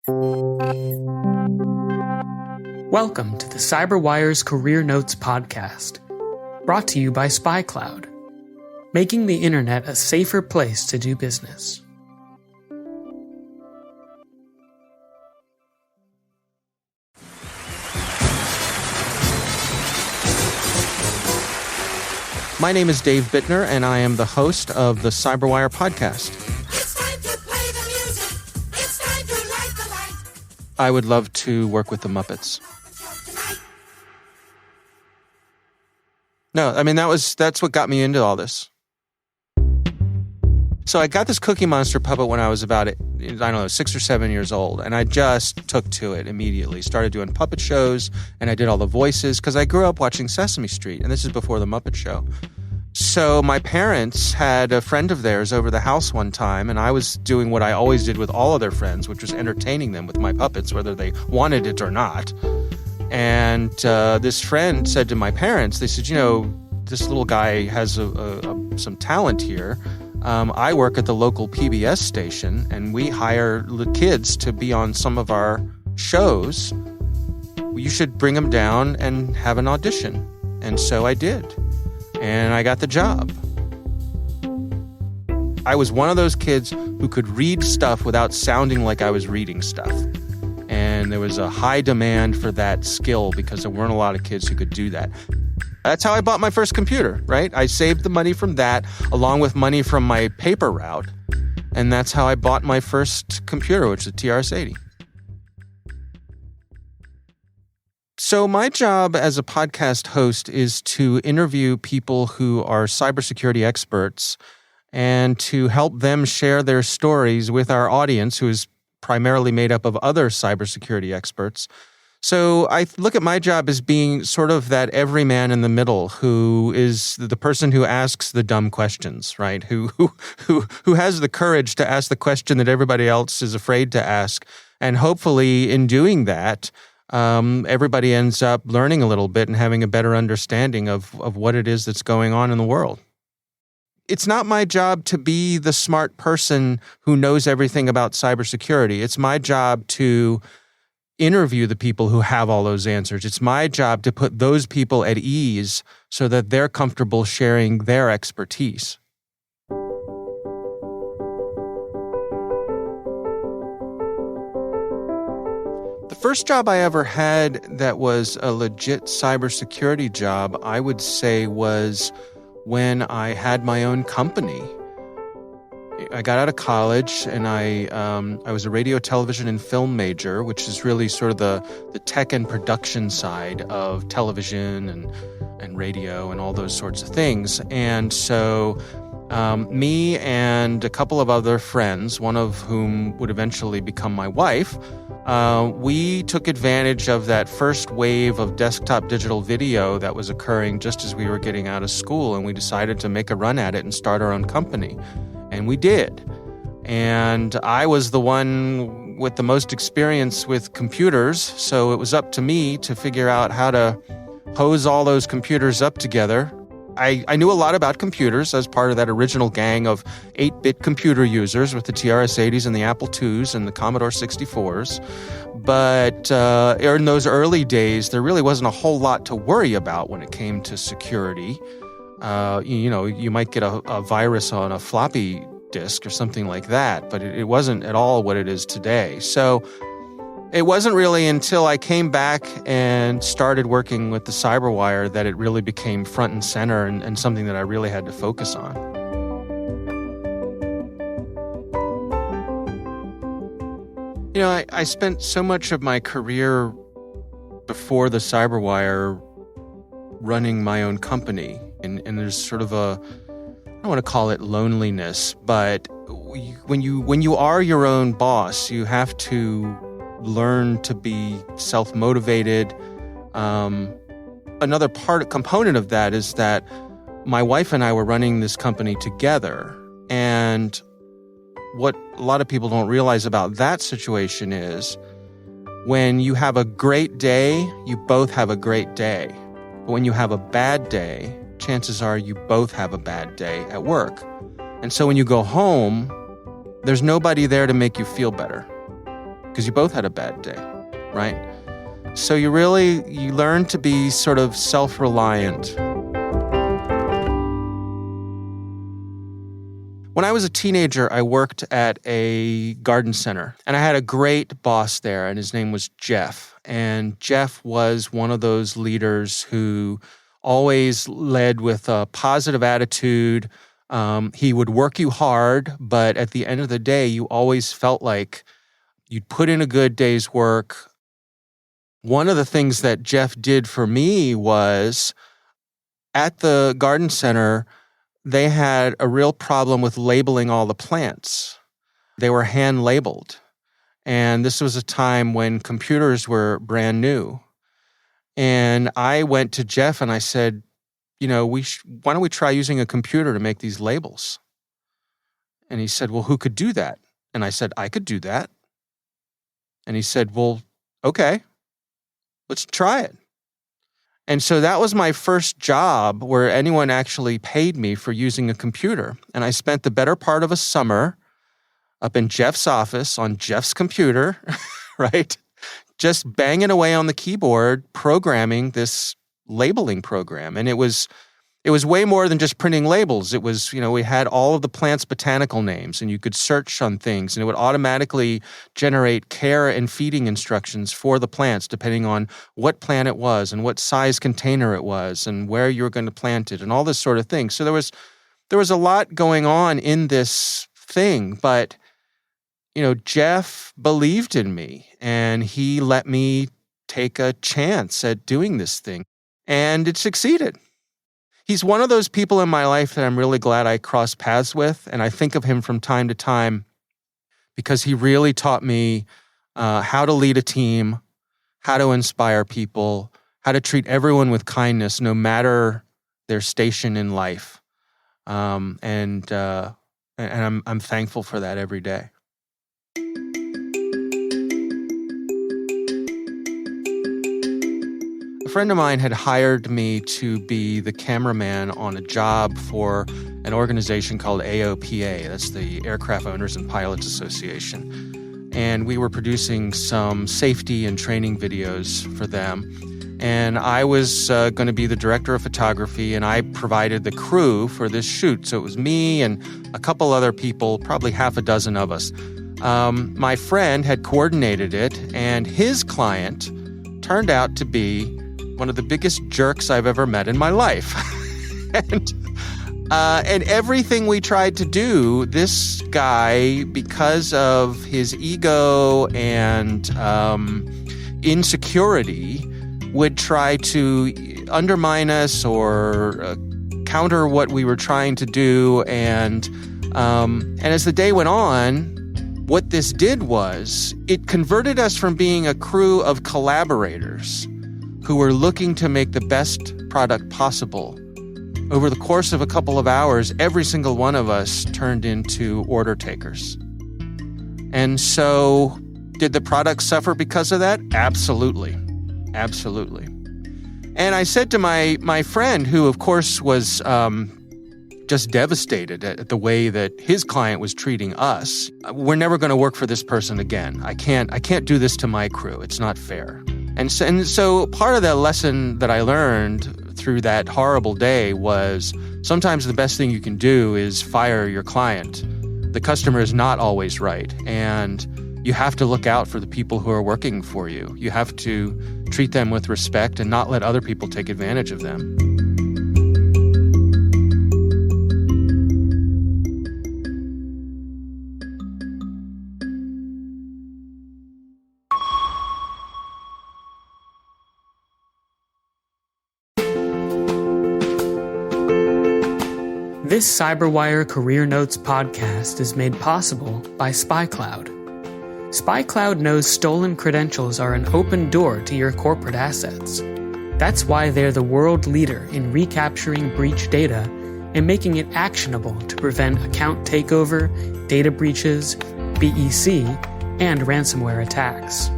Welcome to the CyberWire's Career Notes podcast, brought to you by SpyCloud, making the internet a safer place to do business. My name is Dave Bittner, and I am the host of the CyberWire Podcast. It's time to play the music. It's time to light the light. I would love to work with the Muppets. No, I mean, that's what got me into all this. So I got this Cookie Monster puppet when I was about, 6 or 7 years old, and I just took to it immediately. Started doing puppet shows, and I did all the voices, because I grew up watching Sesame Street, and this is before the Muppet Show. So my parents had a friend of theirs over the house one time, and I was doing what I always did with all of their friends, which was entertaining them with my puppets, whether they wanted it or not. And this friend said to my parents, they said, this little guy has some talent here. I work at the local PBS station, and we hire kids to be on some of our shows. You should bring them down and have an audition. And so I did. And I got the job. I was one of those kids who could read stuff without sounding like I was reading stuff. And there was a high demand for that skill because there weren't a lot of kids who could do that. That's how I bought my first computer, right? I saved the money from that along with money from my paper route. And that's how I bought my first computer, which is a TRS-80. So my job as a podcast host is to interview people who are cybersecurity experts and to help them share their stories with our audience, who is primarily made up of other cybersecurity experts. So I look at my job as being sort of that everyman in the middle who is the person who asks the dumb questions, right? Who has the courage to ask the question that everybody else is afraid to ask. And hopefully in doing that, everybody ends up learning a little bit and having a better understanding of what it is that's going on in the world. It's not my job to be the smart person who knows everything about cybersecurity. It's my job to interview the people who have all those answers. It's my job to put those people at ease so that they're comfortable sharing their expertise. The first job I ever had that was a legit cybersecurity job, I would say, was when I had my own company. I got out of college and I was a radio, television, and film major, which is really sort of the tech and production side of television and radio and all those sorts of things. And so me and a couple of other friends, one of whom would eventually become my wife, we took advantage of that first wave of desktop digital video that was occurring just as we were getting out of school, and we decided to make a run at it and start our own company. And we did. And I was the one with the most experience with computers, so it was up to me to figure out how to hose all those computers up together. I knew a lot about computers as part of that original gang of 8-bit computer users with the TRS-80s and the Apple IIs and the Commodore 64s. But in those early days, there really wasn't a whole lot to worry about when it came to security. You might get a virus on a floppy disk or something like that, but it wasn't at all what it is today. So it wasn't really until I came back and started working with the CyberWire that it really became front and center and something that I really had to focus on. I spent so much of my career before the CyberWire running my own company. And there's sort of I don't want to call it loneliness, but when you are your own boss, you have to learn to be self-motivated. Another component of that is that my wife and I were running this company together. And what a lot of people don't realize about that situation is when you have a great day, you both have a great day. But when you have a bad day, chances are you both have a bad day at work. And so when you go home, there's nobody there to make you feel better. because you both had a bad day, right? So you learn to be sort of self-reliant. When I was a teenager, I worked at a garden center, and I had a great boss there, and his name was Jeff. And Jeff was one of those leaders who always led with a positive attitude. He would work you hard, but at the end of the day, you always felt like you'd put in a good day's work. One of the things that Jeff did for me was at the garden center, they had a real problem with labeling all the plants. They were hand labeled. And this was a time when computers were brand new. And I went to Jeff and I said, why don't we try using a computer to make these labels? And he said, well, who could do that? And I said, I could do that. And he said, well, okay, let's try it. And so that was my first job where anyone actually paid me for using a computer. And I spent the better part of a summer up in Jeff's office on Jeff's computer, right? Just banging away on the keyboard, programming this labeling program. And it was way more than just printing labels. It was, we had all of the plants' botanical names, and you could search on things, and it would automatically generate care and feeding instructions for the plants, depending on what plant it was and what size container it was and where you were going to plant it and all this sort of thing. So there was a lot going on in this thing, but, Jeff believed in me, and he let me take a chance at doing this thing, and it succeeded. He's one of those people in my life that I'm really glad I crossed paths with, and I think of him from time to time because he really taught me how to lead a team, how to inspire people, how to treat everyone with kindness, no matter their station in life. And I'm thankful for that every day. A friend of mine had hired me to be the cameraman on a job for an organization called AOPA. That's the Aircraft Owners and Pilots Association. And we were producing some safety and training videos for them. And I was going to be the director of photography, and I provided the crew for this shoot. So it was me and a couple other people, probably half a dozen of us. My friend had coordinated it, and his client turned out to be one of the biggest jerks I've ever met in my life. And everything we tried to do, this guy, because of his ego and insecurity, would try to undermine us or counter what we were trying to do. And as the day went on, what this did was it converted us from being a crew of collaborators who were looking to make the best product possible. Over the course of a couple of hours, every single one of us turned into order takers. And so, did the product suffer because of that? Absolutely. Absolutely. And I said to my friend, who of course was just devastated at the way that his client was treating us, we're never going to work for this person again. I can't do this to my crew. It's not fair. And so part of the lesson that I learned through that horrible day was sometimes the best thing you can do is fire your client. The customer is not always right, and you have to look out for the people who are working for you. You have to treat them with respect and not let other people take advantage of them. This CyberWire Career Notes podcast is made possible by SpyCloud. SpyCloud knows stolen credentials are an open door to your corporate assets. That's why they're the world leader in recapturing breach data and making it actionable to prevent account takeover, data breaches, BEC, and ransomware attacks.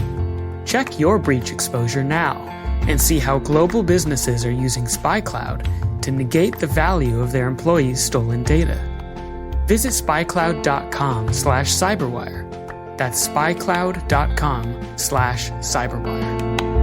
Check your breach exposure now and see how global businesses are using SpyCloud to negate the value of their employees' stolen data. Visit spycloud.com/cyberwire. That's spycloud.com/cyberwire.